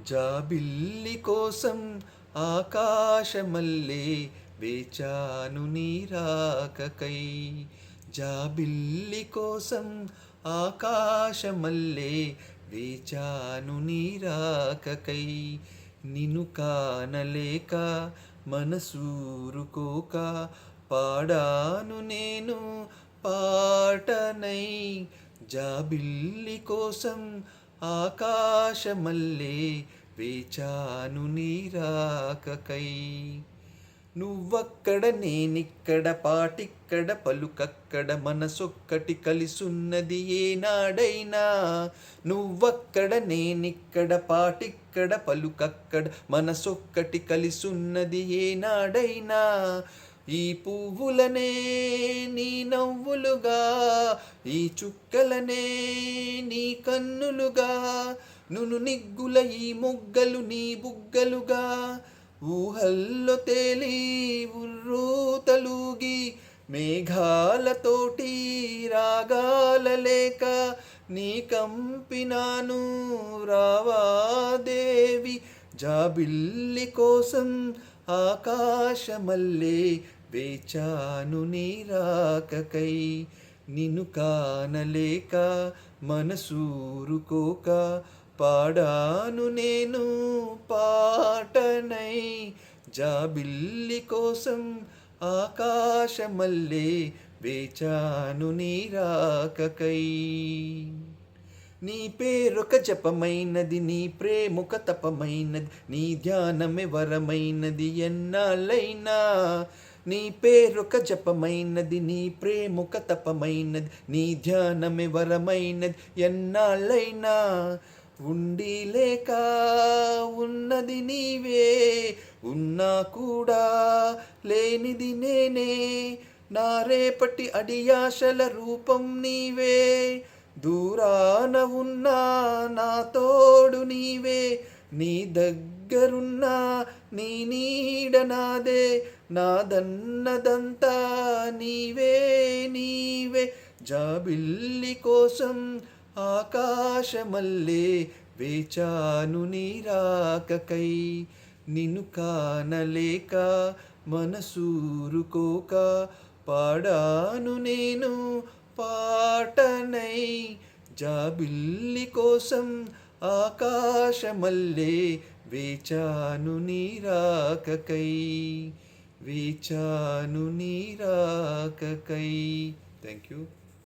జాబిల్లి కోసం ఆకాశమల్లే వేచాను నీ రాకకై. జాబిల్లి కోసం ఆకాశమల్లే వేచాను నీ రాకకై. నిన్ను కానలేక మనసూరుకోక పాడాను నేను పాటనై. జాబిల్లి కోసం ఆకాశమల్లే వేచాను నీ రాకకై. నువ్వక్కడ నేనిక్కడ పాటిక్కడ పలుకక్కడ మనసొక్కటి కలిసున్నది ఏనాడైనా. నువ్వక్కడ నేనిక్కడ పాటిక్కడ పలుకక్కడ మనసొక్కటి కలిసున్నది ఏనాడైనా. ఈ పువ్వులనే నీ నవ్వులుగా, ఈ చుక్కలనే నీ కన్నులుగా, నును నిగ్గుల ఈ మొగ్గలు నీ బుగ్గలుగా, ఊహల్లో తేలి ఉర్రూతలూగి మేఘాలతోటి రాగాల లేక నీ కంపినాను రావాదేవి. జాబిల్లి కోసం ఆకాశమల్లే వేచాను నీ రాకకై. నిన్ను కానలేక మనసూరుకోక పాడాను నేను పాటనై. జాబిల్లి కోసం ఆకాశమల్లే వేచాను నీ రాకకై. నీ పేరొక జపమైనది, నీ ప్రేమొక తపమైనది, నీ ధ్యానమే వరమైనది ఎన్నాళ్ళైనా. నీ పేరొక జపమైనది, నీ ప్రేమొక తపమైనది, నీ ధ్యానమే వరమైనది ఎన్నాళ్ళైనా. ఉండి లేక ఉన్నది నీవే, ఉన్నా కూడా లేనిది నేనే. నా రేపటి అడియాశల రూపం నీవే, దూరాన ఉన్నా నా తోడు నీవే. నీ దగ్గరున్నా నీ నీడ నాదే, నాదన్నదంతా నీవే నీవే. జాబిల్లి కోసం ఆకాశమల్లే వేచాను నీ రాకకై. నిన్ను కానలేక మనసూరుకోక పాడాను నేను పాటనై. జాబిల్లి కోసం ఆకాశమల్లే వేచాను నీ రాకకై. వేచాను నీ రాకకై. Thank you.